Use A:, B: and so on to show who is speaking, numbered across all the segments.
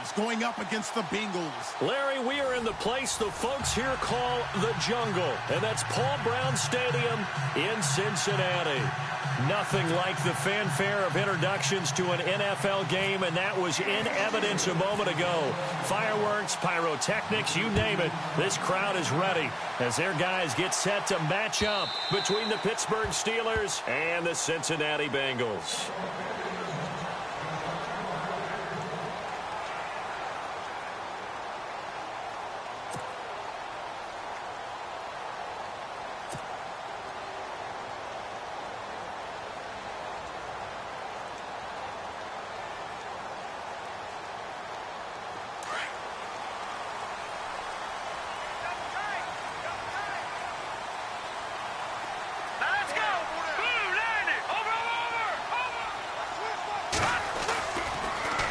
A: Giants going up against the Bengals.
B: Larry, we are in the place the folks here call the jungle, and that's Paul Brown Stadium in Cincinnati. Nothing like the fanfare of introductions to an NFL game, and that was in evidence a moment ago. Fireworks, pyrotechnics, you name it. This crowd is ready as their guys get set to match up between the Pittsburgh Steelers and the Cincinnati Bengals.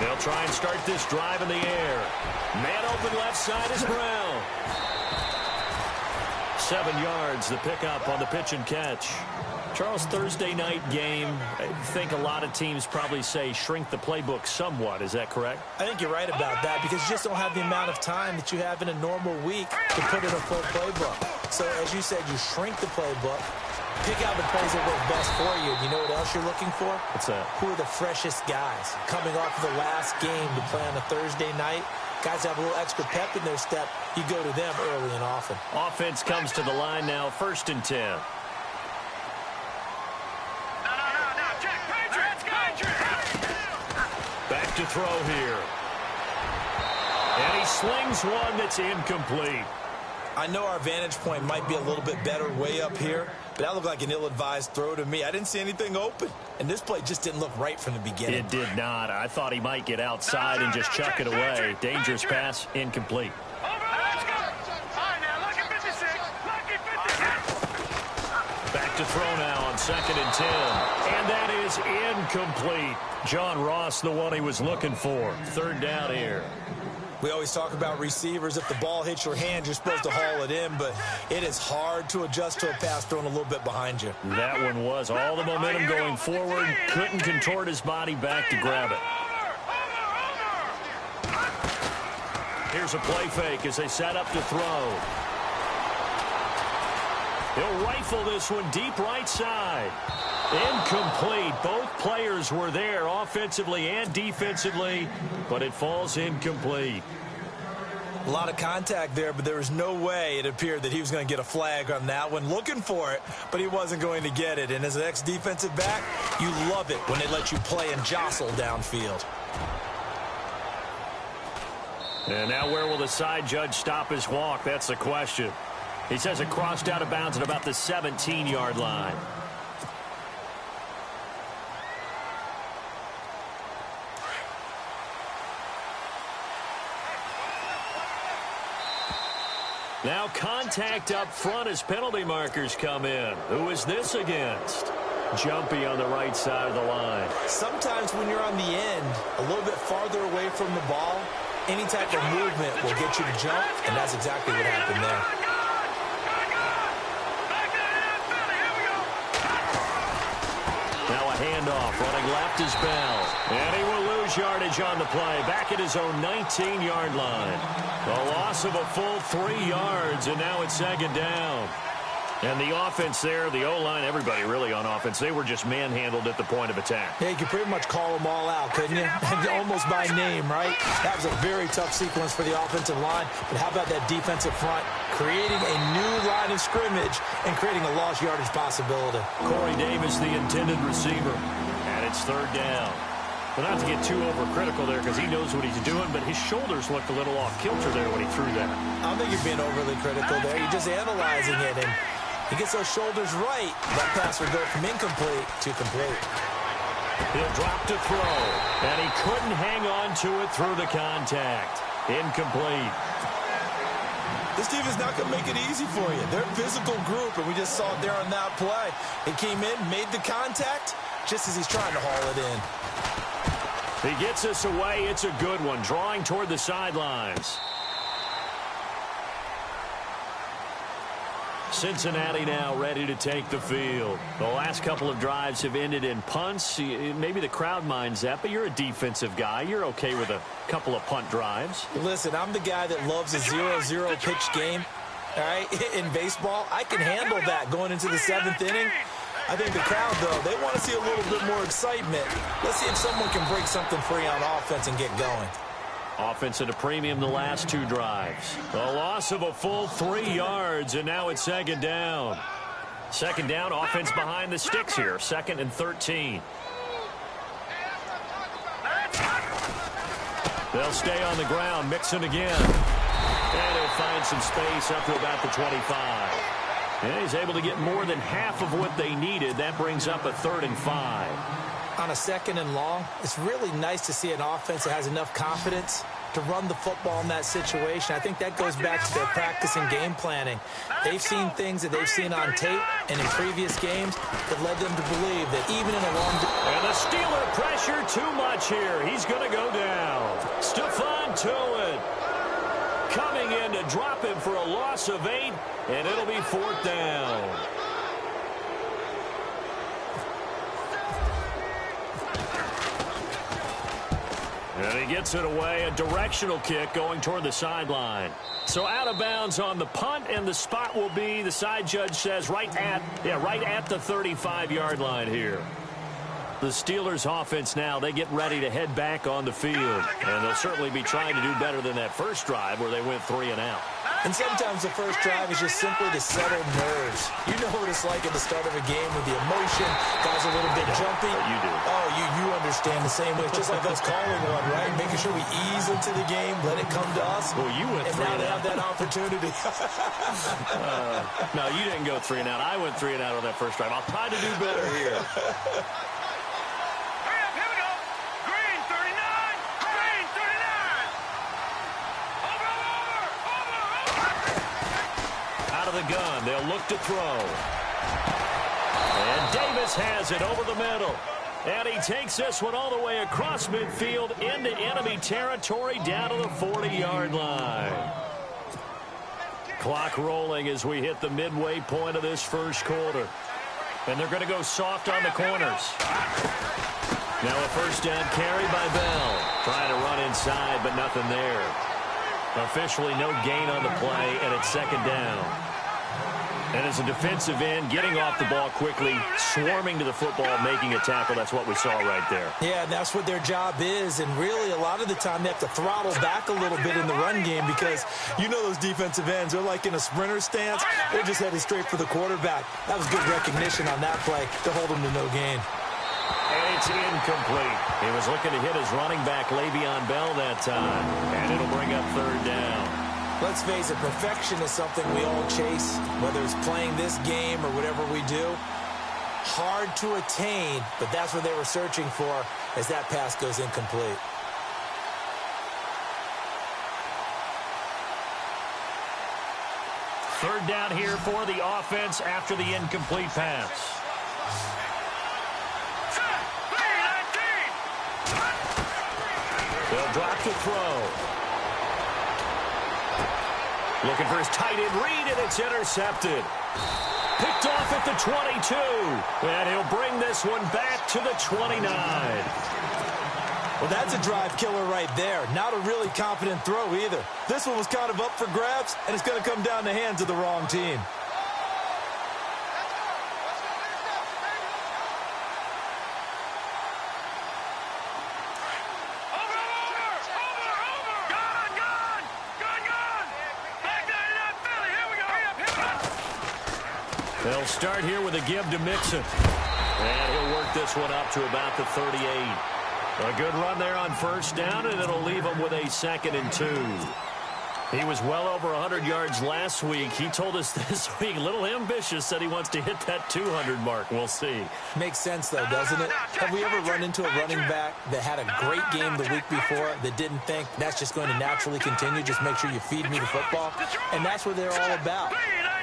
B: They'll try and start this drive in the air. Man open left side is Brown. 7 yards, the pickup on the pitch and catch. Charles, Thursday night game, I think a lot of teams probably say shrink the playbook somewhat. Is that correct?
C: I think you're right about that because you just don't have the amount of time that you have in a normal week to put in a full playbook. So, as you said, you shrink the playbook. Pick out the plays that work best for you. You know what else you're looking for?
B: What's that?
C: Who are the freshest guys? Coming off of the last game to play on a Thursday night, guys have a little extra pep in their step. You go to them early and often.
B: Offense comes to the line now, 1st and 10. Back to throw here. And he slings one that's incomplete.
C: I know our vantage point might be a little bit better way up here, but that looked like an ill-advised throw to me. I didn't see anything open, and this play just didn't look right from the beginning.
B: It did not. I thought he might get outside and just chuck it away. Dangerous pass, incomplete. Back to throw now on 2nd and 10. And that is incomplete. John Ross, the one he was looking for. 3rd down here.
C: We always talk about receivers. If the ball hits your hand, you're supposed to haul it in, but it is hard to adjust to a pass thrown a little bit behind you.
B: That one was all the momentum going forward. Couldn't contort his body back to grab it. Here's a play fake as they set up to throw. He'll rifle this one deep right side. Incomplete. Both players were there offensively and defensively, but it falls incomplete.
C: A lot of contact there, but there was no way it appeared that he was going to get a flag on that one. Looking for it, but he wasn't going to get it. And as an ex-defensive back, you love it when they let you play and jostle downfield.
B: And now where will the side judge stop his walk? That's the question. He says it crossed out of bounds at about the 17-yard line. Now contact up front as penalty markers come in. Who is this against? Jumpy on the right side of the line.
C: Sometimes when you're on the end, a little bit farther away from the ball, any type of movement will get you to jump, and that's exactly what happened there.
B: Now a handoff, running left is Bell. And he will lose yardage on the play, back at his own 19-yard line. A loss of a full 3 yards, and now it's 2nd down. And the offense there, the O-line, everybody really on offense, they were just manhandled at the point of attack.
C: Yeah, you could pretty much call them all out, couldn't you? Almost by name, right? That was a very tough sequence for the offensive line. But how about that defensive front creating a new line of scrimmage and creating a lost yardage possibility?
B: Corey Davis, the intended receiver, and it's 3rd down. But not to get too overcritical there because he knows what he's doing, but his shoulders looked a little off kilter there when he threw that.
C: I don't think you're being overly critical there. You're just analyzing it, and he gets those shoulders right. That pass will go from incomplete to complete.
B: He'll drop to throw, and he couldn't hang on to it through the contact. Incomplete.
C: This team is not going to make it easy for you. They're a physical group, and we just saw it there on that play. He came in, made the contact, just as he's trying to haul it in.
B: He gets us away. It's a good one, drawing toward the sidelines. Cincinnati now ready to take the field. The last couple of drives have ended in punts. Maybe the crowd minds that, but you're a defensive guy. You're okay with a couple of punt drives.
C: Listen, I'm the guy that loves a 0-0 pitch game. All right, in baseball, I can handle that going into the 7th inning. I think the crowd, though, they want to see a little bit more excitement. Let's see if someone can break something free on offense and get going.
B: Offense at a premium the last 2 drives. A loss of a full 3 yards, and now it's 2nd down. 2nd down, offense behind the sticks here. 2nd and 13. They'll stay on the ground, Mixon again. And he'll find some space up to about the 25. And he's able to get more than half of what they needed. That brings up a 3rd and 5.
C: On a 2nd and long, it's really nice to see an offense that has enough confidence to run the football in that situation. I think that goes back to their practice and game planning. They've seen things that they've seen on tape and in previous games that led them to believe that even in a long...
B: And the Steeler pressure too much here. He's going to go down. Stephon Tuitt coming in to drop him for a loss of 8, and it'll be 4th down. And he gets it away, a directional kick going toward the sideline. So out of bounds on the punt, and the spot will be, the side judge says, right at the 35-yard line here. The Steelers offense now, they get ready to head back on the field. And they'll certainly be trying to do better than that first drive where they went 3 and out.
C: And sometimes the first drive is just simply to settle nerves. You know what it's like at the start of a game with the emotion. Guys a little bit jumpy.
B: You do.
C: Oh, you understand the same way. It's just like us calling one, right? Making sure we ease into the game, let it come to us.
B: Well, you went 3 and out.
C: And now they have that opportunity.
B: No, you didn't go 3 and out. I went 3 and out on that first drive. I'll try to do better here. The gun. They'll look to throw. And Davis has it over the middle. And he takes this one all the way across midfield into enemy territory down to the 40-yard line. Clock rolling as we hit the midway point of this first quarter. And they're going to go soft on the corners. Now a first down carry by Bell. Trying to run inside, but nothing there. Officially no gain on the play, and it's 2nd down. And as a defensive end, getting off the ball quickly, swarming to the football, making a tackle, that's what we saw right there.
C: Yeah, and that's what their job is. And really, a lot of the time, they have to throttle back a little bit in the run game because you know those defensive ends, they're like in a sprinter stance. They're just headed straight for the quarterback. That was good recognition on that play to hold them to no gain.
B: And it's incomplete. He was looking to hit his running back, Le'Veon Bell, that time. And it'll bring up 3rd down.
C: Let's face it, perfection is something we all chase, whether it's playing this game or whatever we do. Hard to attain, but that's what they were searching for as that pass goes incomplete.
B: Third down here for the offense after the incomplete pass. They'll drop to throw. Looking for his tight end read, and it's intercepted. Picked off at the 22. And he'll bring this one back to the 29.
C: Well, that's a drive killer right there. Not a really confident throw either. This one was kind of up for grabs, and it's going to come down the hands of the wrong team.
B: They'll start here with a give to Mixon. And he'll work this one up to about the 38. A good run there on first down, and it'll leave him with a 2nd and 2. He was well over 100 yards last week. He told us this week, a little ambitious, said he wants to hit that 200 mark. We'll see.
C: Makes sense, though, doesn't it? Have we ever run into a running back that had a great game the week before that didn't think that's just going to naturally continue? Just make sure you feed me the football. And that's what they're all about.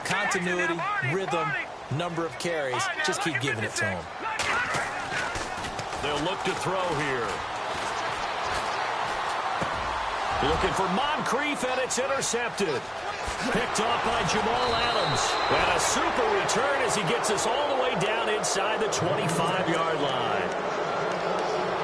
C: Continuity, rhythm, number of carries. Just keep giving it to him. They'll
B: look to throw here. Looking for Moncrief, and it's intercepted. Picked off by Jamal Adams. And a super return as he gets us all the way down inside the 25-yard line.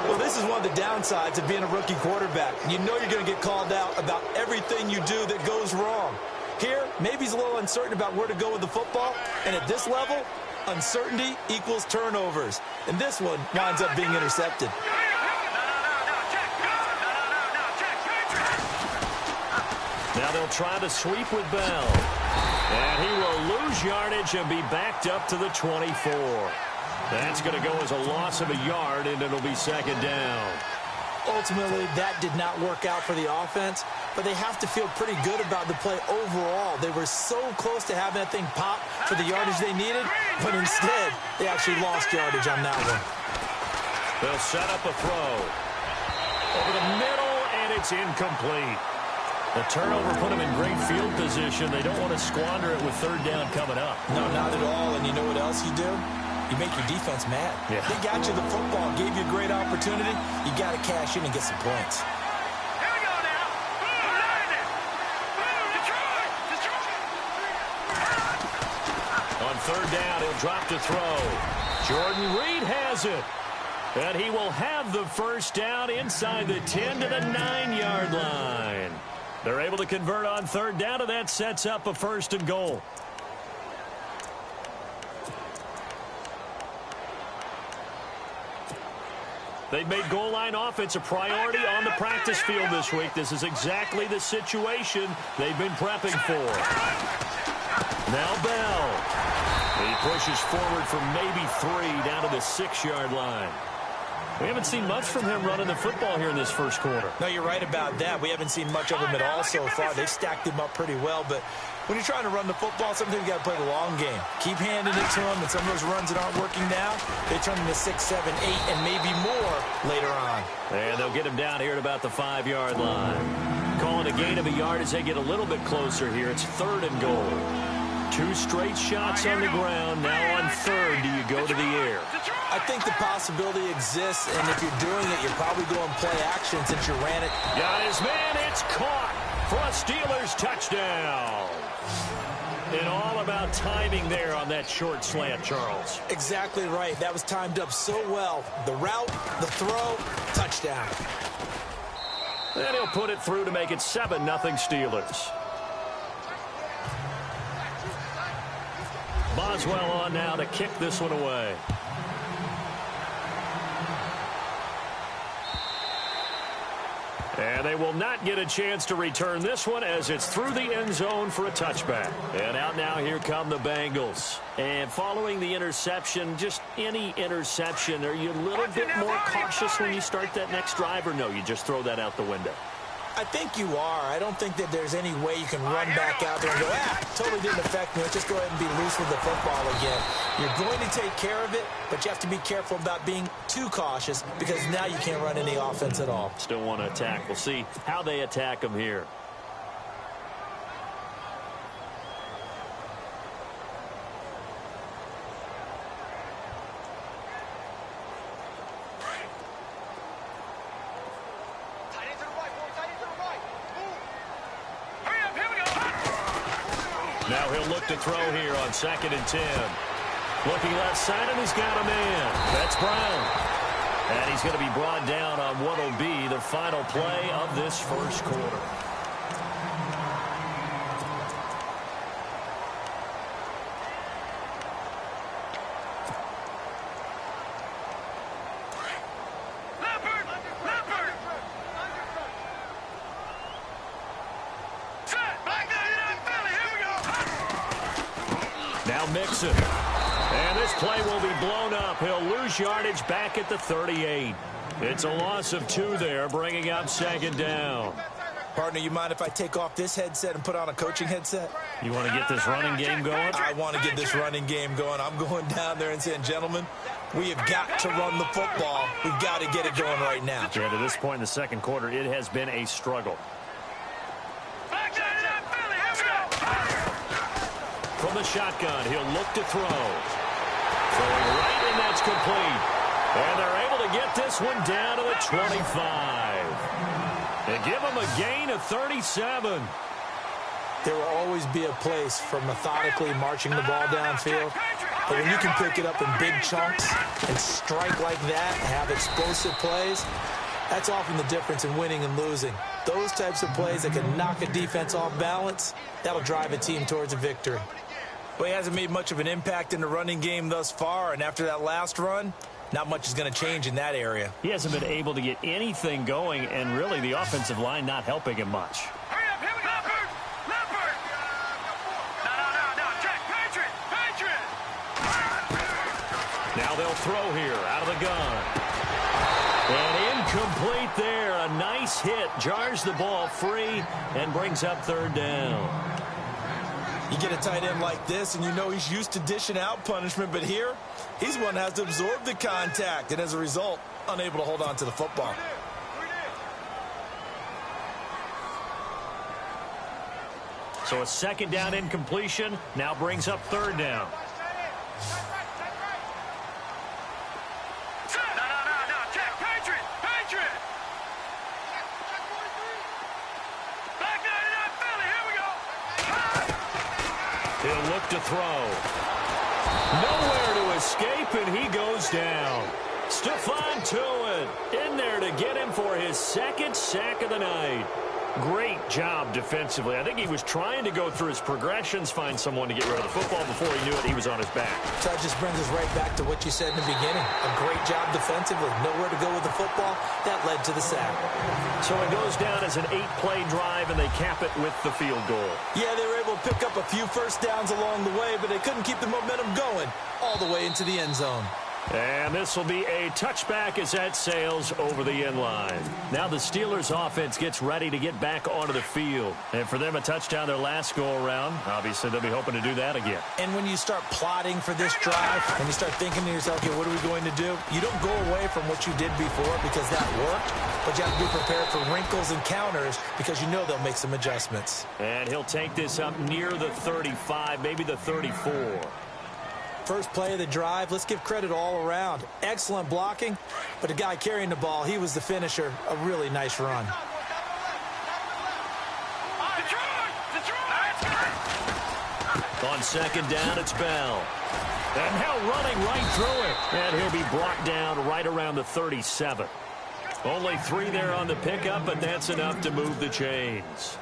C: Well, this is one of the downsides of being a rookie quarterback. You know you're going to get called out about everything you do that goes wrong. Here, maybe he's a little uncertain about where to go with the football. And at this level, uncertainty equals turnovers. And this one winds up being intercepted.
B: Now they'll try to sweep with Bell. And he will lose yardage and be backed up to the 24. That's going to go as a loss of a yard, and it'll be second down.
C: Ultimately, that did not work out for the offense, but they have to feel pretty good about the play overall. They were so close to having that thing pop for the yardage they needed, but instead, they actually lost yardage on that one.
B: They'll set up a throw. Over the middle, and it's incomplete. The turnover put them in great field position. They don't want to squander it with third down coming up.
C: No, not at all. And you know what else you do? You make your defense mad.
B: Yeah. They
C: got you the football, gave you a great opportunity. You got to cash in and get some points.
D: Here we go now.
B: On third down, he'll drop to throw. Jordan Reed has it. And he will have the first down inside the 10 to the 9-yard line. They're able to convert on third down, and that sets up a first and goal. They've made goal line offense a priority on the practice field this week. This is exactly the situation they've been prepping for. Now Bell. He pushes forward for maybe 3 down to the 6-yard line. We haven't seen much from him running the football here in this first quarter.
C: No, you're right about that. We haven't seen much of him at all so far. They've stacked him up pretty well, but when you're trying to run the football, sometimes you got to play the long game. Keep handing it to him, and some of those runs that aren't working now, they turn into 6, 7, 8, and maybe more later on.
B: And they'll get him down here at about the 5-yard line. Calling a gain of a yard as they get a little bit closer here. It's third and goal. 2 straight shots on the ground. Now on third, do you go to the air?
C: I think the possibility exists, and if you're doing it, you're probably going play action since you ran it.
B: Got his man. It's caught for a Steelers touchdown. And all about timing there on that short slant, Charles.
C: Exactly right. That was timed up so well. The route, the throw, touchdown.
B: And he'll put it through to make it 7-0 Steelers. Boswell on now to kick this one away. And they will not get a chance to return this one as it's through the end zone for a touchback. And out now, here come the Bengals. And following the interception, just any interception, are you a little bit more cautious when you start that next drive, or no, you just throw that out the window?
C: I think you are. I don't think that there's any way you can run back out there and go, totally didn't affect me. Let's just go ahead and be loose with the football again. You're going to take care of it, but you have to be careful about being too cautious because now you can't run any offense at all.
B: Still want to attack. We'll see how they attack them here. Now he'll look to throw here on 2nd and 10. Looking left side, and he's got a man. That's Brown. And he's going to be brought down on what will be the final play of this first quarter. Mixon. And this play will be blown up. He'll lose yardage back at the 38. It's a loss of 2 there, bringing up 2nd down.
C: Partner, you mind if I take off this headset and put on a coaching headset?
B: You want to get this running game going?
C: I want to get this running game going. I'm going down there and saying, gentlemen, we have got to run the football. We've got to get it going right now.
B: Yeah, to this point in the second quarter, it has been a struggle. From the shotgun, he'll look to throw. Throwing right, and that's complete. And they're able to get this one down to the 25. They give him a gain of 37.
C: There will always be a place for methodically marching the ball downfield. But when you can pick it up in big chunks and strike like that, have explosive plays, that's often the difference in winning and losing. Those types of plays that can knock a defense off balance, that'll drive a team towards a victory. Well, he hasn't made much of an impact in the running game thus far, and after that last run, not much is going to change in that area.
B: He hasn't been able to get anything going, and really the offensive line not helping him much.
D: Hurry up, here we go. Leopard. No. Check. Patriot.
B: Now they'll throw here out of the gun. And incomplete there. A nice hit. Jars the ball free and brings up third down.
C: You get a tight end like this, and you know he's used to dishing out punishment, but here, he's one that has to absorb the contact, and as a result, unable to hold on to the football.
B: So a second down incompletion now brings up third down.
D: No. Check. Patriot. Back 99 Philly. Here we go.
B: He'll look to throw. Nowhere to escape, and he goes down. Stephon Tuitt in there to get him for his second sack of the night. Great job defensively. I think he was trying to go through his progressions, find someone to get rid of the football. Before he knew it, he was on his back.
C: So that just brings us right back to what you said in the beginning. A great job defensively. Nowhere to go with the football. That led to the sack.
B: So it goes down as an 8-play drive, and they cap it with the field goal.
C: Yeah, they were able to pick up a few first downs along the way, but they couldn't keep the momentum going all the way into the end zone.
B: And this will be a touchback as that sails over the end line. Now the Steelers offense gets ready to get back onto the field. And for them, a touchdown their last go-around. Obviously, they'll be hoping to do that again.
C: And when you start plotting for this drive, and you start thinking to yourself, okay, what are we going to do? You don't go away from what you did before because that worked, but you have to be prepared for wrinkles and counters because you know they'll make some adjustments.
B: And he'll take this up near the 35, maybe the 34.
C: First play of the drive, let's give credit all around. Excellent blocking, but the guy carrying the ball, he was the finisher. A really nice run.
B: On second down, it's Bell. And now running right through it. And he'll be brought down right around the 37. Only 3 there on the pickup, but that's enough to move the chains.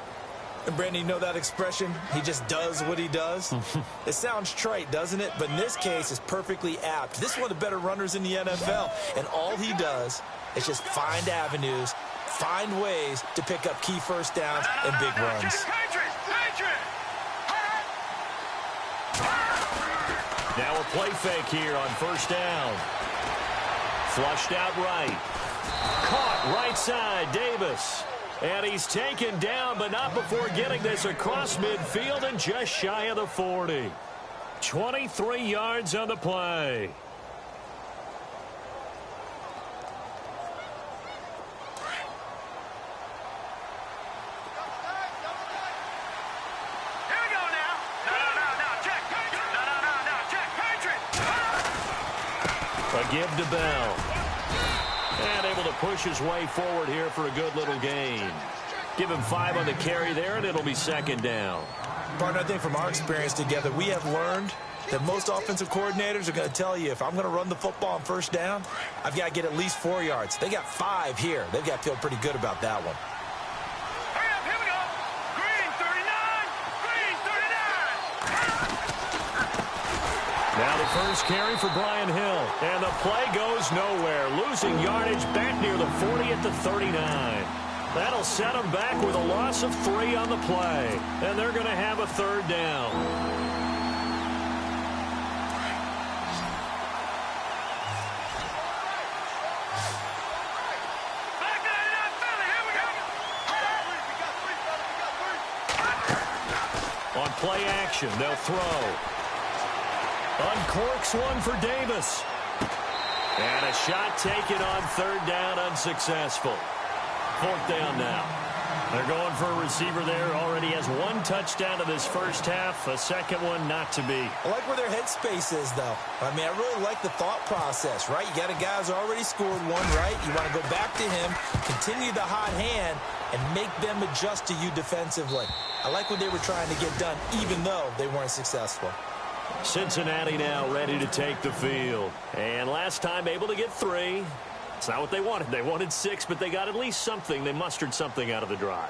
C: And Brandon, you know that expression? He just does what he does? It sounds trite, doesn't it? But in this case, it's perfectly apt. This is one of the better runners in the NFL. And all he does is just find avenues, find ways to pick up key first downs and big runs.
B: Now a play fake here on first down. Flushed out right. Caught right side, Davis. And he's taken down, but not before getting this across midfield and just shy of the 40. 23 yards on the play.
D: Here we go now. No. Check. Check. Patriot.
B: A give to Bell. And able to push his way forward here for a good little gain. Give him 5 on the carry there, and it'll be second down.
C: Partner, I think from our experience together, we have learned that most offensive coordinators are going to tell you, if I'm going to run the football on first down, I've got to get at least 4 yards. They got 5 here. They've got to feel pretty good about that one.
D: Hurry up, here we go. Green 39.
B: Now the first carry for Brian Hill. And the play goes nowhere. Losing yardage back near the 40 at the 39. That'll set them back with a loss of 3 on the play. And they're going to have a third down.
D: Back 99 Philly, here we go.
B: On play action, they'll throw. Uncorks one for Davis. And a shot taken on third down, unsuccessful. Fourth down now. They're going for a receiver there. Already has one touchdown in this first half. A second one not to be.
C: I like where their headspace is, though. I mean, I really like the thought process, right? You got a guy who's already scored one, right? You want to go back to him, continue the hot hand, and make them adjust to you defensively. I like what they were trying to get done, even though they weren't successful.
B: Cincinnati now ready to take the field. And last time able to get 3. It's not what they wanted. They wanted 6, but they got at least something. They mustered something out of the drive.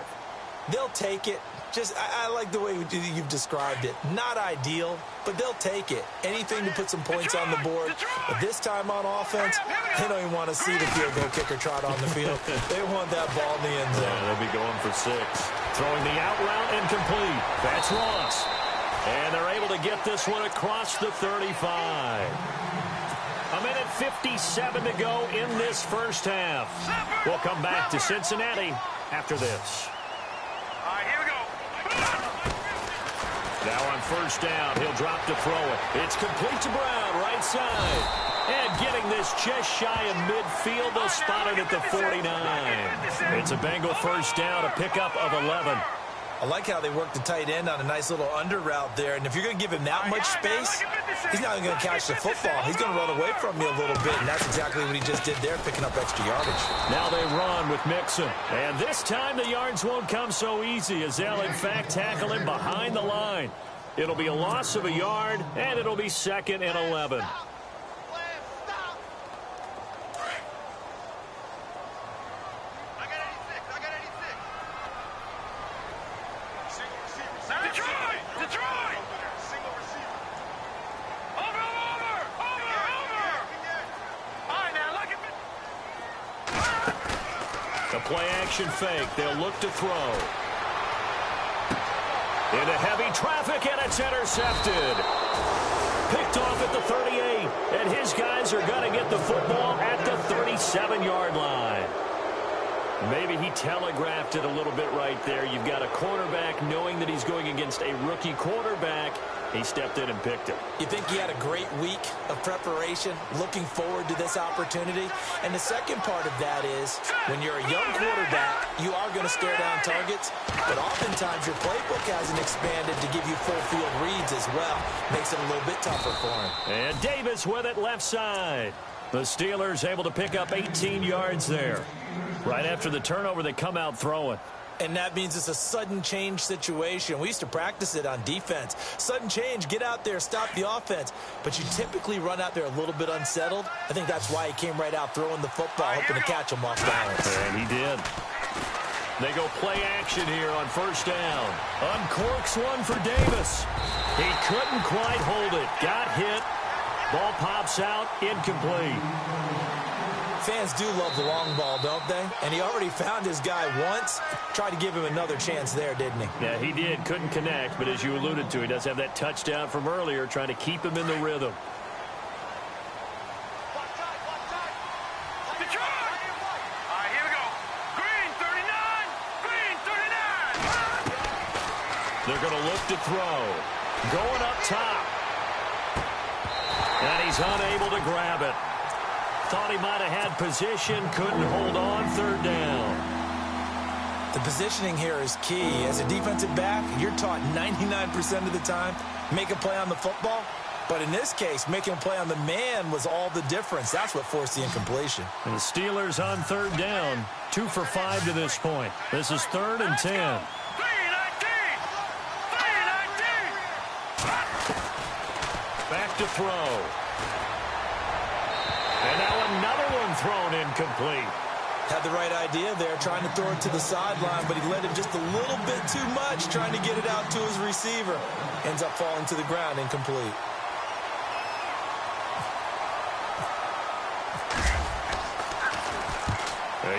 C: They'll take it. Just, I like the way you've described it. Not ideal, but they'll take it. Anything to put some points on the board. But this time on offense, they don't even want to see the field goal kicker trot on the field. They want that ball in the end zone.
B: Yeah, they'll be going for 6. Throwing the out route incomplete. That's Ross. And they're able to get this one across the 35. A minute 57 to go in this first half. We'll come back to Cincinnati after this.
D: All right, here we go.
B: Now on first down, he'll drop to throw it. It's complete to Brown, right side. And getting this just shy of midfield, they'll spot it at the 49. It's a Bengal first down, a pickup of 11.
C: I like how they work the tight end on a nice little under route there. And if you're going to give him that much space, he's not even going to catch the football. He's going to run away from you a little bit, and that's exactly what he just did there, picking up extra yardage.
B: Now they run with Mixon. And this time the yards won't come so easy as they'll, in fact, tackle him behind the line. It'll be a loss of a yard, and it'll be 2nd and 11. Play-action fake. They'll look to throw. Into heavy traffic, and it's intercepted. Picked off at the 38, and his guys are going to get the football at the 37-yard line. Maybe he telegraphed it a little bit right there. You've got a cornerback knowing that he's going against a rookie quarterback. He stepped in and picked it.
C: You think he had a great week of preparation, looking forward to this opportunity? And the second part of that is, when you're a young quarterback, you are going to stare down targets, but oftentimes your playbook hasn't expanded to give you full field reads as well. Makes it a little bit tougher for him.
B: And Davis with it left side. The Steelers able to pick up 18 yards there. Right after the turnover, they come out throwing.
C: And that means it's a sudden change situation. We used to practice it on defense. Sudden change, get out there, stop the offense. But you typically run out there a little bit unsettled. I think that's why he came right out throwing the football, hoping to catch him off balance.
B: And he did. They go play action here on first down. Uncorks one for Davis. He couldn't quite hold it. Got hit. Ball pops out, incomplete.
C: Fans do love the long ball, don't they? And he already found his guy once. Tried to give him another chance there, didn't he?
B: Yeah, he did. Couldn't connect, but as you alluded to, he does have that touchdown from earlier, trying to keep him in the rhythm. They're going to look to throw. Going up top. And he's unable to grab it. Thought he might have had position, couldn't hold on, third down.
C: The positioning here is key. As a defensive back, you're taught 99% of the time, make a play on the football. But in this case, making a play on the man was all the difference. That's what forced the incompletion.
B: And the Steelers on third down, 2 for 5 to this point. This is 3rd and 10. Back to throw. And now another one thrown incomplete.
C: Had the right idea there, trying to throw it to the sideline, but he let it just a little bit too much, trying to get it out to his receiver. Ends up falling to the ground, incomplete.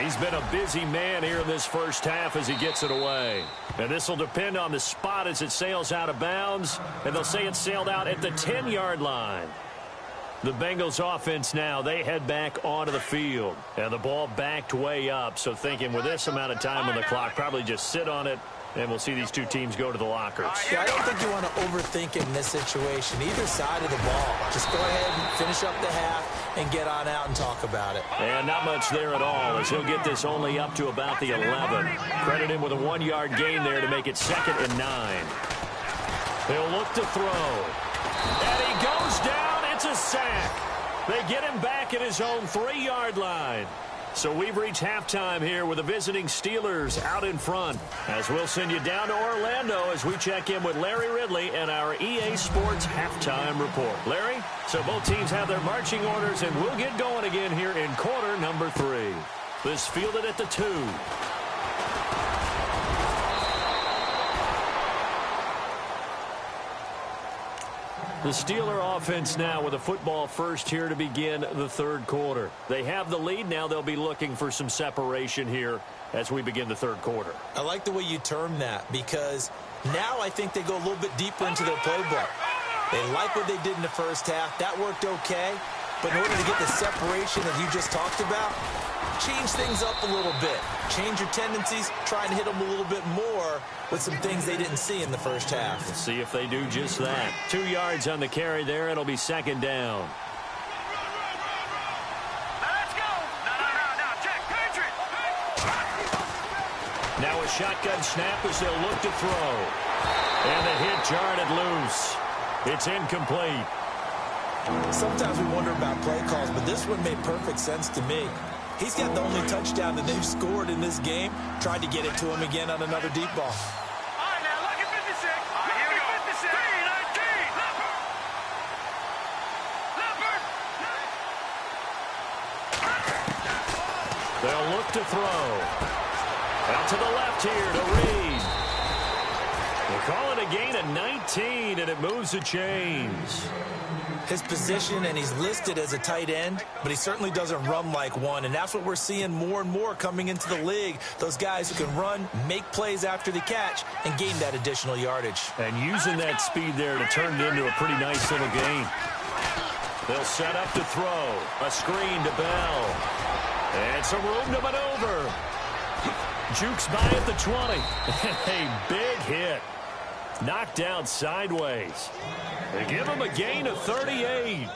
B: He's been a busy man here in this first half as he gets it away. And this will depend on the spot as it sails out of bounds. And they'll say it sailed out at the 10-yard line. The Bengals offense now, they head back onto the field. And the ball backed way up. So thinking with this amount of time on the clock, probably just sit on it And we'll see these two teams go to the lockers.
C: Yeah, I don't think you want to overthink it in this situation. Either side of the ball. Just go ahead and finish up the half and get on out and talk about it.
B: And not much there at all, as he'll get this only up to about the 11. Credit him with a 1-yard gain there to make it 2nd and 9. He'll look to throw. And he goes down. It's a sack. They get him back at his own 3-yard line. So we've reached halftime here with the visiting Steelers out in front. As we'll send you down to Orlando as we check in with Larry Ridley and our EA Sports halftime report. Larry, so both teams have their marching orders, and we'll get going again here in quarter number 3. This fielded at the 2. The Steeler offense now with a football first here to begin the 3rd quarter. They have the lead. Now they'll be looking for some separation here as we begin the 3rd quarter.
C: I like the way you term that, because now I think they go a little bit deeper into their playbook. They like what they did in the first half. That worked okay. But in order to get the separation that you just talked about, change things up a little bit. Change your tendencies. Try and hit them a little bit more with some things they didn't see in the first half.
B: Let's see if they do just that. 2 yards on the carry there. It'll be 2nd down.
D: Let's go. No. Check. Patriot.
B: Now a shotgun snap as they'll look to throw. And the hit jarred it loose. It's incomplete.
C: Sometimes we wonder about play calls, but this one made perfect sense to me. He's got the only touchdown that they've scored in this game. Tried to get it to him again on another deep ball.
D: All right, now look at 56. All right, here we go. 56. 3-19. Leopard.
B: They'll look to throw. Out to the left here to Reed. They call it a gain of 19, and it moves the chains.
C: His position, and he's listed as a tight end, but he certainly doesn't run like one, and that's what we're seeing more and more coming into the league. Those guys who can run, make plays after the catch, and gain that additional yardage.
B: And using that speed there to turn it into a pretty nice little gain. They'll set up to throw. A screen to Bell. And some room to maneuver. Jukes by at the 20. A big hit. Knocked down sideways. They give him a gain of 38.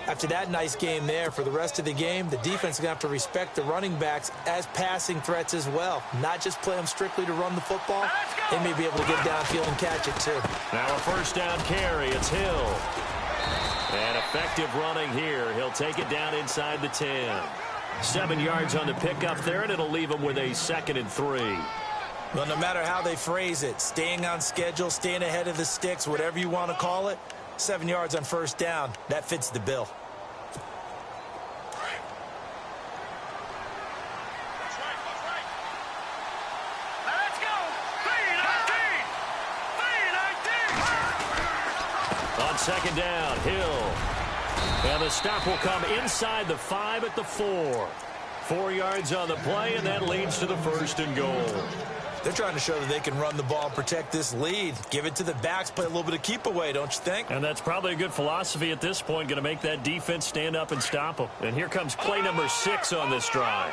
C: After that nice game there, for the rest of the game, the defense is going to have to respect the running backs as passing threats as well. Not just play them strictly to run the football. They may be able to get downfield and catch it too.
B: Now a 1st down carry. It's Hill. And effective running here. He'll take it down inside the 10. 7 yards on the pickup there, and it'll leave him with a 2nd and 3.
C: Well, no matter how they phrase it, staying on schedule, staying ahead of the sticks, whatever you want to call it, 7 yards on 1st down, that fits the bill.
D: Let's go. 3-19.
B: On 2nd down, Hill. And the stop will come inside the 5 at the 4. 4 yards on the play, and that leads to the 1st and goal.
C: They're trying to show that they can run the ball and protect this lead. Give it to the backs, play a little bit of keep away, don't you think?
B: And that's probably a good philosophy at this point, going to make that defense stand up and stop them. And here comes play number 6 on this drive.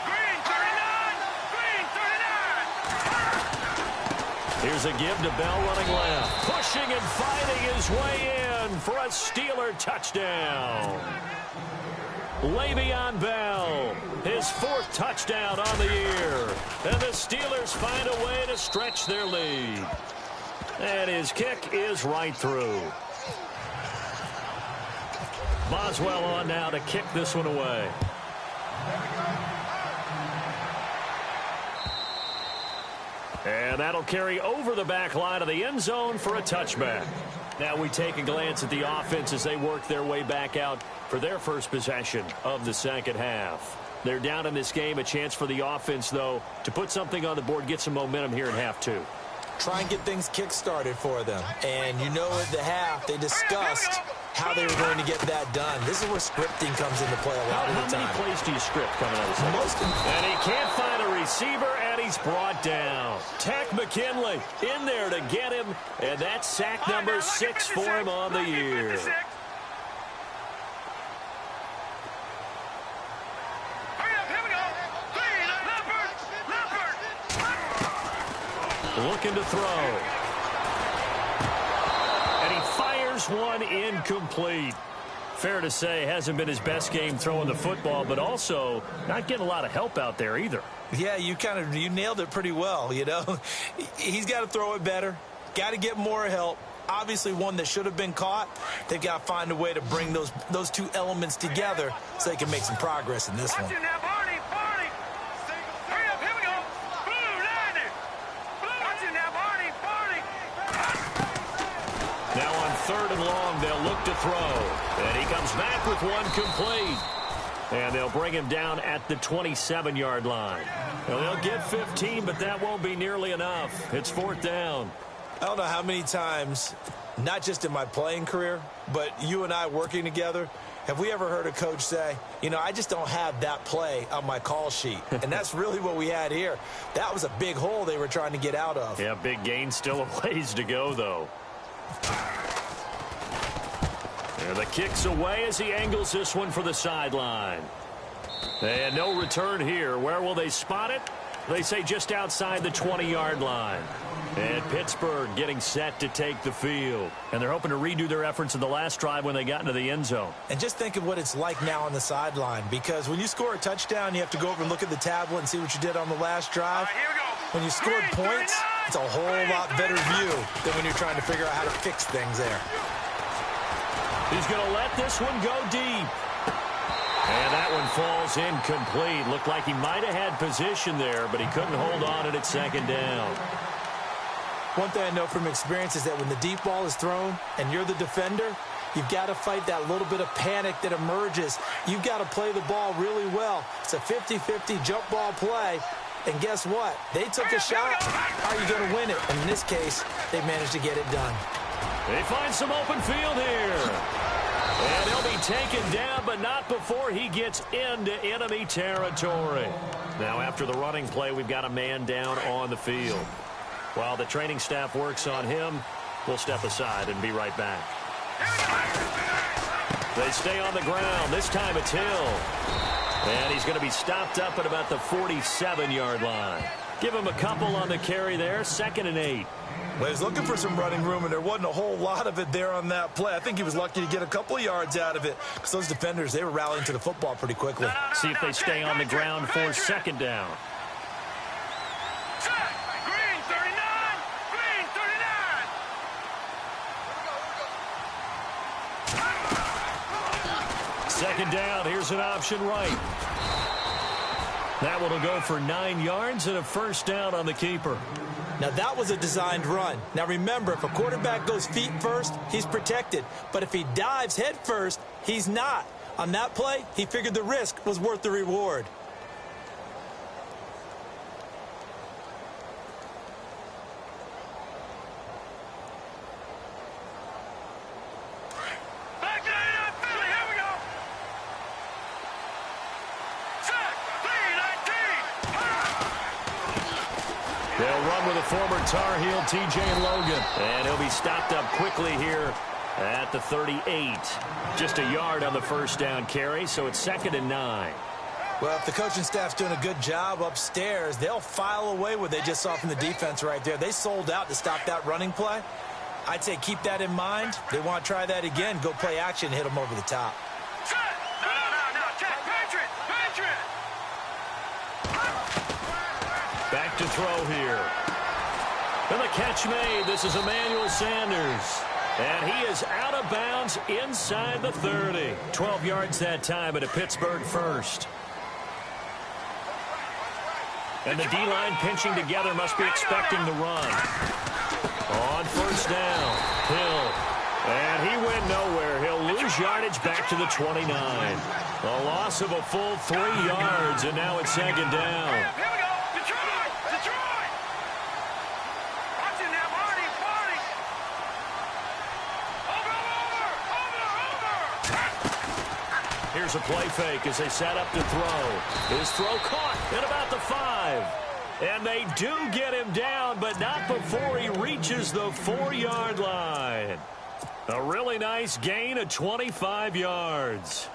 D: Green 39.
B: Here's a give to Bell running left. Pushing and fighting his way in for a Steeler touchdown. Le'Veon Bell, his 4th touchdown on the year. And the Steelers find a way to stretch their lead. And his kick is right through. Boswell on now to kick this one away. And that'll carry over the back line of the end zone for a touchback. Now we take a glance at the offense as they work their way back out for their first possession of the 2nd half. They're down in this game. A chance for the offense, though, to put something on the board, get some momentum here in half 2.
C: Try and get things kick-started for them. And you know at the half, they discussed how they were going to get that done. This is where scripting comes into play a lot of the time.
B: How many plays do you script coming out of the
C: Most of them.
B: And he can't find a receiver, and he's brought down. Tack McKinley in there to get him, and that's sack number 6 for him on the year.
D: Hurry up, here we go. 3-19.
B: looking to throw. And he fires one incomplete. Fair to say, hasn't been his best game throwing the football, but also not getting a lot of help out there either.
C: Yeah, you nailed it pretty well, you know. He's got to throw it better, got to get more help. Obviously one that should have been caught. They've got to find a way to bring those two elements together so they can make some progress in this one.
B: Now on 3rd and long, they'll look to throw. And he comes back with one complete. And they'll bring him down at the 27-yard line. Now, they'll get 15, but that won't be nearly enough. It's 4th down.
C: I don't know how many times, not just in my playing career, but you and I working together, have we ever heard a coach say, you know, I just don't have that play on my call sheet. And that's really what we had here. That was a big hole they were trying to get out of.
B: Yeah, big gain, still a ways to go, though. And the kick's away as he angles this one for the sideline. And no return here. Where will they spot it? They say just outside the 20-yard line. And Pittsburgh getting set to take the field. And they're hoping to redo their efforts in the last drive when they got into the end zone.
C: And just think of what it's like now on the sideline. Because when you score a touchdown, you have to go over and look at the tablet and see what you did on the last drive. When you scored points, it's a whole lot better view than when you're trying to figure out how to fix things there.
B: He's going to let this one go deep. And that one falls incomplete. Looked like he might have had position there, but he couldn't hold on at 2nd down.
C: One thing I know from experience is that when the deep ball is thrown and you're the defender, you've got to fight that little bit of panic that emerges. You've got to play the ball really well. It's a 50-50 jump ball play. And guess what? They took a shot. Are you going to win it? And in this case, they managed to get it done.
B: They find some open field here. And he'll be taken down, but not before he gets into enemy territory. Now, after the running play, we've got a man down on the field. While the training staff works on him, we'll step aside and be right back. They stay on the ground. This time it's Hill. And he's going to be stopped up at about the 47-yard line. Give him a couple on the carry there, 2nd and 8.
C: Well, he was looking for some running room, and there wasn't a whole lot of it there on that play. I think he was lucky to get a couple of yards out of it because those defenders, they were rallying to the football pretty quickly.
B: See if they stay on the ground for 2nd down.
D: Green 39! Green 39!
B: 2nd down, here's an option right. That one will go for 9 yards and a 1st down on the keeper.
C: Now, that was a designed run. Now, remember, if a quarterback goes feet first, he's protected. But if he dives head first, he's not. On that play, he figured the risk was worth the reward.
B: They'll run with a former Tar Heel, T.J. Logan. And he'll be stopped up quickly here at the 38. Just a yard on the 1st down carry, so it's 2nd and 9.
C: Well, if the coaching staff's doing a good job upstairs, they'll file away what they just saw from the defense right there. They sold out to stop that running play. I'd say keep that in mind. They want to try that again. Go play action, hit them over the top.
B: Back to throw here. And the catch made. This is Emmanuel Sanders. And he is out of bounds inside the 30. 12 yards that time at a Pittsburgh 1st. And the D-line pinching together, must be expecting the run. On 1st down, Hill. And he went nowhere. He'll lose yardage back to the 29. A loss of a full 3 yards, and now it's 2nd down. Here's a play fake as they set up to throw. His throw caught at about the 5. And they do get him down, but not before he reaches the 4-yard line. A really nice gain of 25 yards.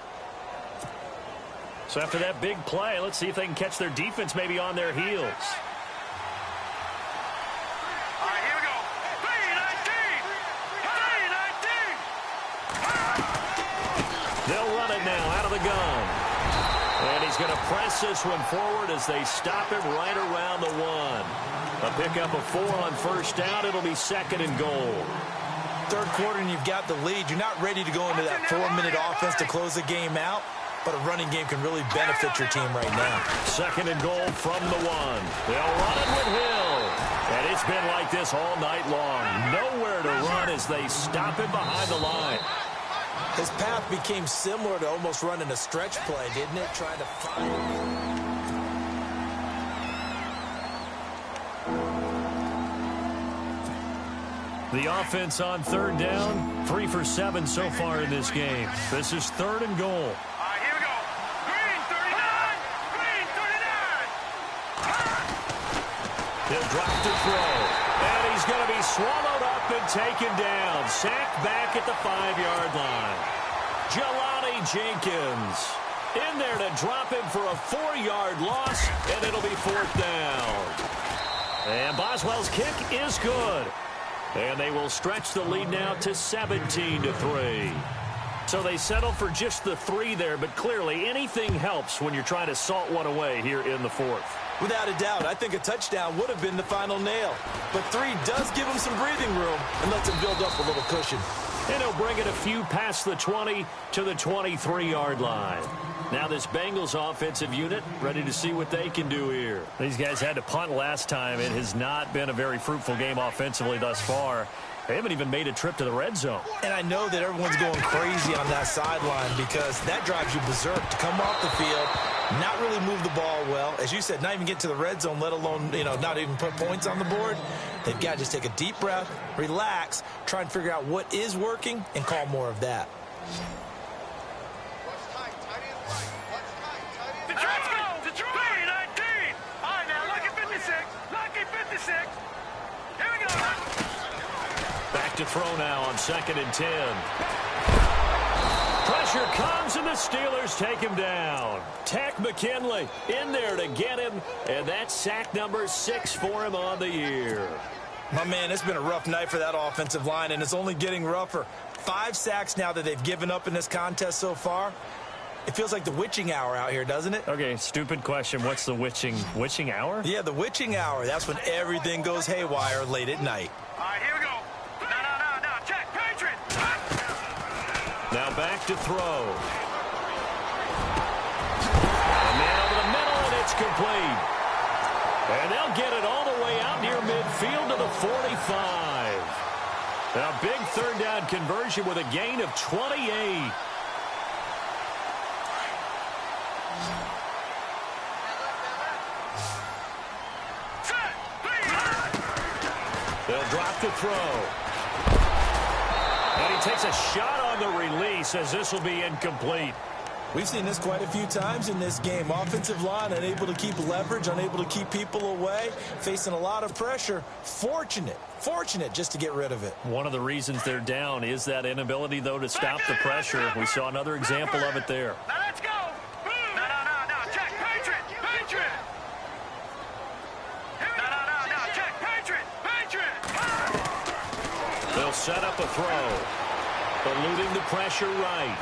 B: So after that big play, let's see if they can catch their defense maybe on their heels. it now out of the gun. And he's going to press this one forward as they stop him right around the 1. A pickup of 4 on first down. It'll be 2nd and goal.
C: Third quarter and you've got the lead. You're not ready to go into that 4-minute offense to close the game out, but a running game can really benefit your team right now.
B: 2nd and goal from the 1. They'll run it with Hill. And it's been like this all night long. Nowhere to run as they stop him behind the line.
C: His path became similar to almost running a stretch play, didn't it? Trying to find...
B: The offense on 3rd down, 3 for 7 so far in this game. This is 3rd and goal.
D: All right, here we go. Green 39. Green 39.
B: He'll drop to throw. And he's going to be swallowed up and taken down. Sacked back at the 5-yard line. Jelani Jenkins in there to drop him for a 4-yard loss, and it'll be 4th down. And Boswell's kick is good. And they will stretch the lead now to 17-3. So they settle for just the 3 there, but clearly anything helps when you're trying to salt one away here in the 4th.
C: Without a doubt, I think a touchdown would have been the final nail. But 3 does give him some breathing room and lets him build up a little cushion.
B: And he'll bring it a few past the 20 to the 23-yard line. Now this Bengals offensive unit ready to see what they can do here. These guys had to punt last time. It has not been a very fruitful game offensively thus far. They haven't even made a trip to the red zone.
C: And I know that everyone's going crazy on that sideline because that drives you berserk to come off the field, not really move the ball well. As you said, not even get to the red zone, let alone, not even put points on the board. They've got to just take a deep breath, relax, try and figure out what is working, and call more of that.
D: Detroit 19. All right, now, lucky 56. Lucky 56. Here we go.
B: Back to throw now on 2nd and 10. Pressure comes, and the Steelers take him down. Tech McKinley in there to get him, and that's sack number 6 for him on the year.
C: My man, it's been a rough night for that offensive line, and it's only getting rougher. 5 sacks now that they've given up in this contest so far. It feels like the witching hour out here, doesn't it?
B: Okay, stupid question. What's the witching hour?
C: Yeah, the witching hour. That's when everything goes haywire late at night.
D: All right, here we go. No. Check, Patriot.
B: Now back to throw. A man over the middle, and it's complete. And they'll get it all the way out near midfield to the 45. A big 3rd down conversion with a gain of 28. They'll drop to throw. And he takes a shot on the release as this will be incomplete.
C: We've seen this quite a few times in this game. Offensive line unable to keep leverage, unable to keep people away, facing a lot of pressure. Fortunate just to get rid of it.
B: One of the reasons they're down is that inability, though, to stop the pressure. We saw another example of it there.
D: Now let's go. No. Check, Patriot. No. Check, Patriot.
B: They'll set up a throw. Eluding the pressure right.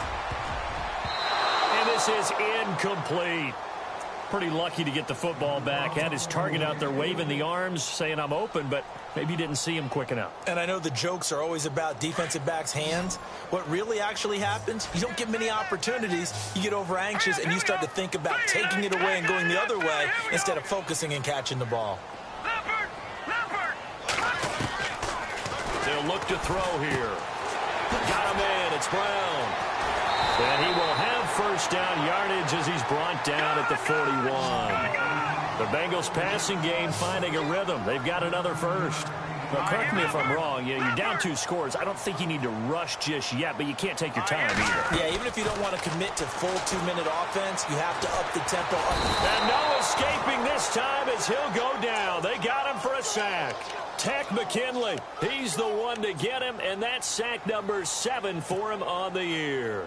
B: And this is incomplete. Pretty lucky to get the football back. Had his target out there waving the arms, saying I'm open, but maybe didn't see him quick enough.
C: And I know the jokes are always about defensive backs' hands. What really actually happens, you don't get many opportunities. You get over anxious and you start to think about taking it away and going the other way instead of focusing and catching the ball.
B: They'll look to throw here. Got a man. It's Brown. And he will have first down yardage as he's brought down at the 41. The Bengals passing game finding a rhythm. They've got another first. Now, correct me if I'm wrong. You're down 2 scores. I don't think you need to rush just yet, but you can't take your time either.
C: Yeah, even if you don't want to commit to full 2-minute offense, you have to up the tempo.
B: And no escaping this time as he'll go down. They got him for a sack. Tech McKinley, he's the one to get him, and that's sack number 7 for him on the year.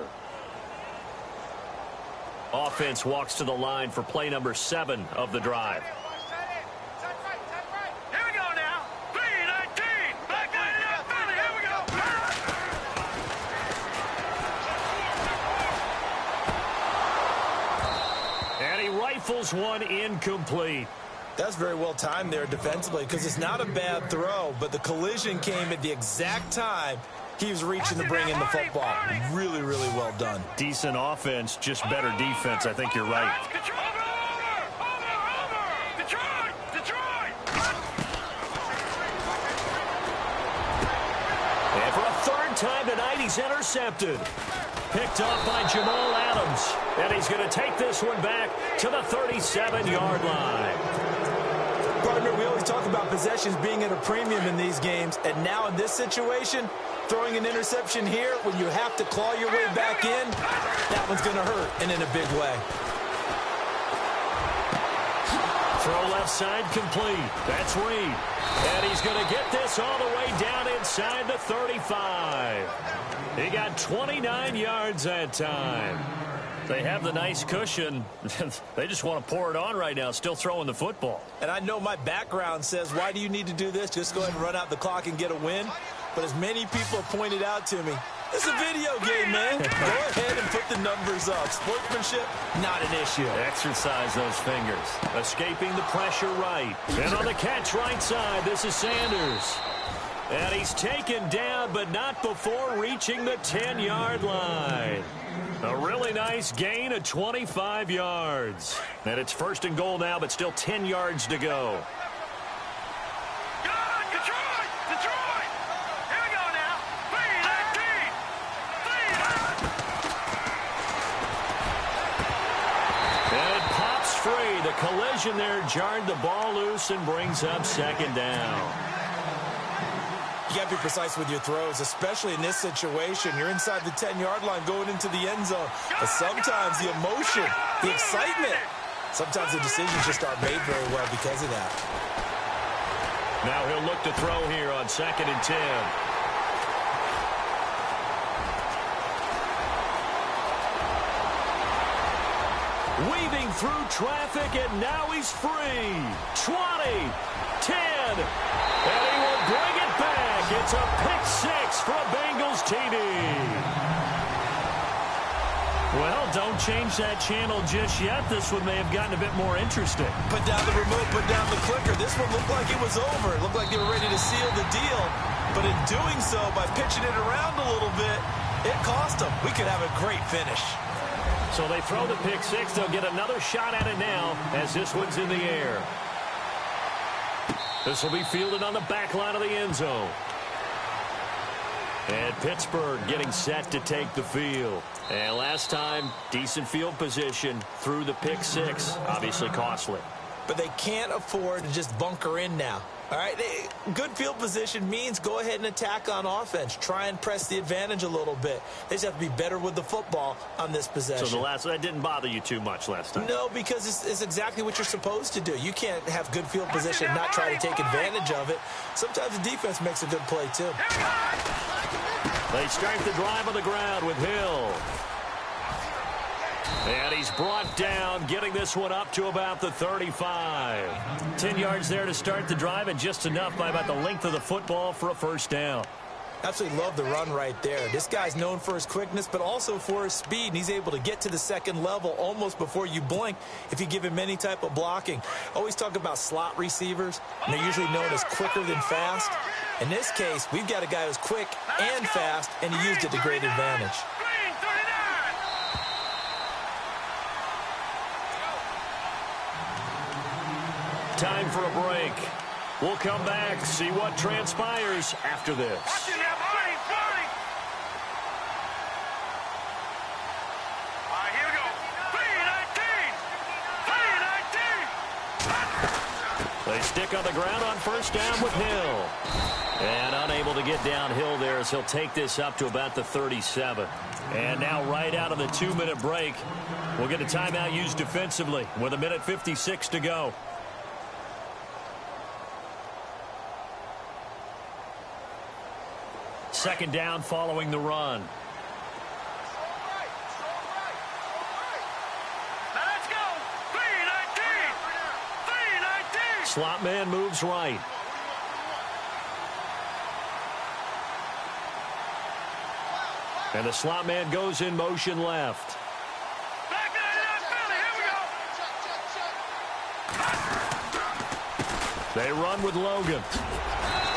B: Offense walks to the line for play number 7 of the drive.
D: Here we go now. 3-19. Back line it up, Philly. Here we go.
B: rifles one incomplete.
C: That's very well timed there defensively because it's not a bad throw, but the collision came at the exact time he was reaching to bring in the football. Really, really well done.
B: Decent offense, just better defense. I think you're right. And for a third time tonight, he's intercepted. Picked off by Jamal Adams. And he's going to take this one back to the 37-yard line.
C: Partner, we always talk about possessions being at a premium in these games. And now in this situation, throwing an interception here when you have to claw your way back in, that one's going to hurt, and in a big way.
B: Throw left side complete. That's Reed. And he's going to get this all the way down inside the 35. He got 29 yards that time. They have the nice cushion. They just want to pour it on right now, still throwing the football.
C: And I know my background says, why do you need to do this? Just go ahead and run out the clock and get a win. But as many people have pointed out to me, it's a video game, man. Go ahead and put the numbers up. Sportsmanship, not an issue.
B: Exercise those fingers. Escaping the pressure right. And on the catch right side, this is Sanders. And he's taken down, but not before reaching the 10-yard line. A really nice gain of 25 yards. And it's first and goal now, but still 10 yards to go. And it pops free. The collision there jarred the ball loose and brings up second down.
C: You got to be precise with your throws, especially in this situation. You're inside the 10-yard line going into the end zone. But sometimes the emotion, the excitement, sometimes the decisions just aren't made very well because of that.
B: Now he'll look to throw here on 2nd and 10. Weaving through traffic, and now he's free. 20, 10, and he will bring it back. It's a pick six for a Bengals TD. Well, don't change that channel just yet. This one may have gotten a bit more interesting.
C: Put down the remote, put down the clicker. This one looked like it was over. It looked like they were ready to seal the deal. But in doing so, by pitching it around a little bit, it cost them. We could have a great finish.
B: So they throw the pick six. They'll get another shot at it now as this one's in the air. This will be fielded on the back line of the end zone. And Pittsburgh getting set to take the field. And last time, decent field position through the pick six. Obviously costly.
C: But they can't afford to just bunker in now. All right, good field position means go ahead and attack on offense. Try and press the advantage a little bit. They just have to be better with the football on this possession.
B: So that didn't bother you too much last time?
C: No, because it's exactly what you're supposed to do. You can't have good field position and not try to take advantage of it. Sometimes the defense makes a good play, too.
B: They start the drive on the ground with Hill. And he's brought down, getting this one up to about the 35. 10 yards there to start the drive, and just enough by about the length of the football for a first down.
C: Absolutely love the run right there. This guy's known for his quickness, but also for his speed. And he's able to get to the second level almost before you blink if you give him any type of blocking. Always talk about slot receivers, and they're usually known as quicker than fast. In this case, we've got a guy who's quick and fast, and he used it to great advantage.
B: Time for a break. We'll come back, see what transpires after this. They stick on the ground on first down with Hill. And unable to get downhill there as he'll take this up to about the 37. And now right out of the 2-minute break, we'll get a timeout used defensively with 1:56 to go. Second down following the run.
D: Let's go. 3-19. 3-19.
B: Slot man moves right. And the slot man goes in motion left.
D: Back to the left, Billy. Here we go.
B: They run with Logan.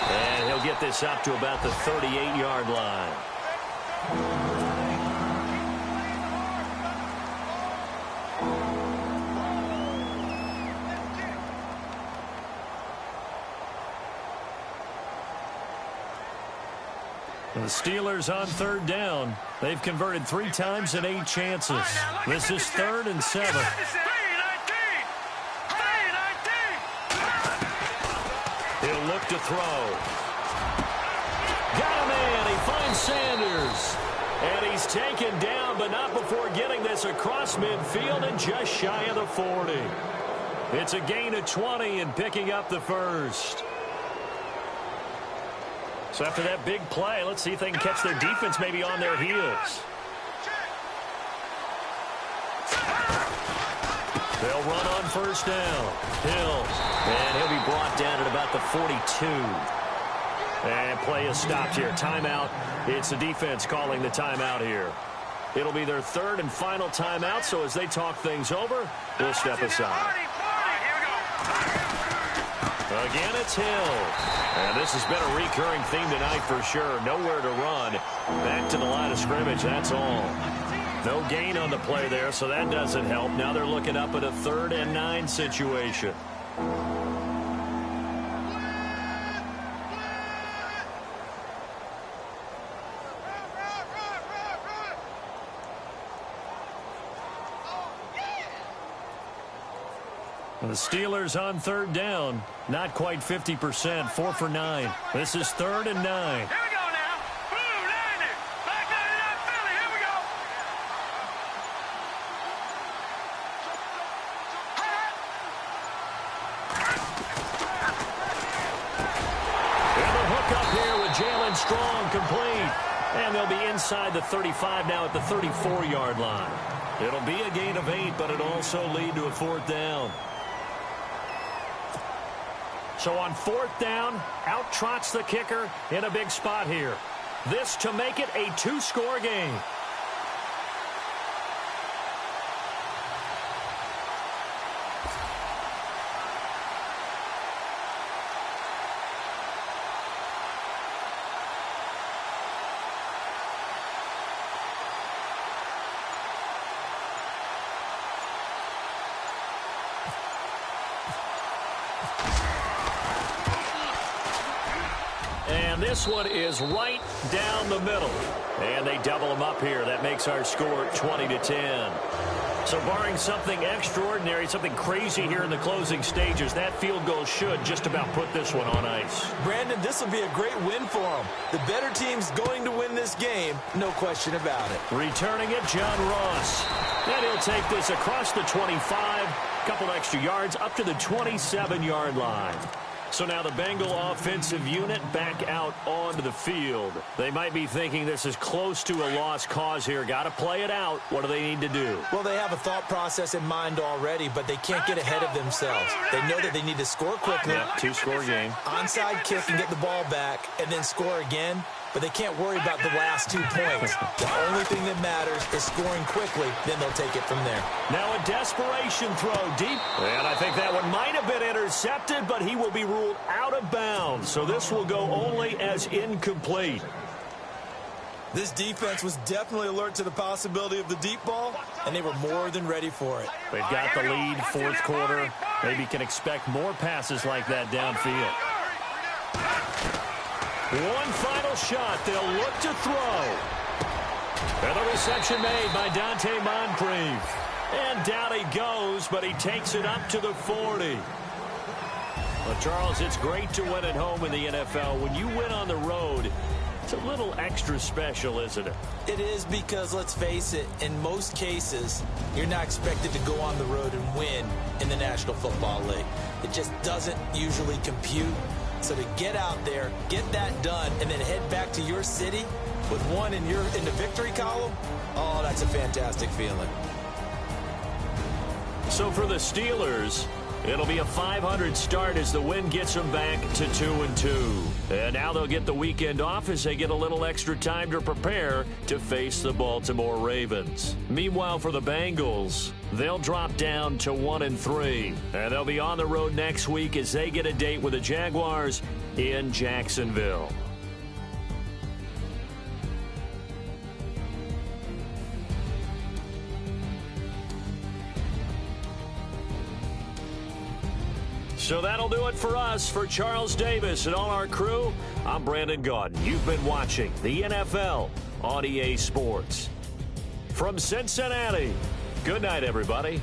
B: And he'll get this up to about the 38-yard line. The Steelers on third down. They've converted 3 times in 8 chances. This is 3rd and 7. He'll look to throw. Got a man. He finds Sanders. And he's taken down, but not before getting this across midfield and just shy of the 40. It's a gain of 20 and picking up the first. So after that big play, let's see if they can catch their defense maybe on their heels. They'll run on first down. Hill. And he'll be brought down at about the 42. And play is stopped here. Timeout. It's the defense calling the timeout here. It'll be their 3rd and final timeout, so as they talk things over, we'll step aside. Again, it's Hill. And this has been a recurring theme tonight for sure. Nowhere to run. Back to the line of scrimmage, that's all. No gain on the play there, so that doesn't help. Now they're looking up at a 3rd and 9 situation. The Steelers on third down. Not quite 50%. 4 for 9. This is 3rd and 9.
D: Here we go now. Blue 90. Back 99 Philly. Here we go.
B: And the hook up here with Jalen Strong complete. And they'll be inside the 35 now at the 34-yard line. It'll be a gain of 8, but it'll also lead to a 4th down. So on 4th down, out trots the kicker in a big spot here. This to make it a 2-score game. And this one is right down the middle. And they double them up here. That makes our score 20-10. So barring something extraordinary, something crazy here in the closing stages, that field goal should just about put this one on ice.
C: Brandon, this will be a great win for them. The better team's going to win this game, no question about it.
B: Returning it, John Ross. And he'll take this across the 25, couple extra yards, up to the 27-yard line. So now the Bengal offensive unit back out onto the field. They might be thinking this is close to a lost cause here. Got to play it out. What do they need to do?
C: Well, they have a thought process in mind already, but they can't get ahead of themselves. They know that they need to score quickly.
B: Yeah, 2-score game.
C: Onside kick and get the ball back, and then score again. But they can't worry about the last 2 points. The only thing that matters is scoring quickly. Then they'll take it from there.
B: Now a desperation throw deep. And I think that one might have been intercepted, but he will be ruled out of bounds. So this will go only as incomplete.
C: This defense was definitely alert to the possibility of the deep ball, and they were more than ready for it.
B: They've got the lead, 4th quarter. Maybe can expect more passes like that downfield. One final shot. They'll look to throw. And the reception made by Dante Moncrief. And down he goes, but he takes it up to the 40. Well, Charles, it's great to win at home in the NFL. When you win on the road, it's a little extra special, isn't it?
C: It is because, let's face it, in most cases, you're not expected to go on the road and win in the National Football League. It just doesn't usually compute. So to get out there, get that done, and then head back to your city with one in the victory column, oh, that's a fantastic feeling.
B: So for the Steelers, It'll be a 500 start as the win gets them back to 2-2. And now they'll get the weekend off as they get a little extra time to prepare to face the Baltimore Ravens. Meanwhile, for the Bengals, they'll drop down to 1-3. And they'll be on the road next week as they get a date with the Jaguars in Jacksonville. So that'll do it for us. For Charles Davis and all our crew, I'm Brandon Gaudin. You've been watching the NFL on EA Sports. From Cincinnati, good night, everybody.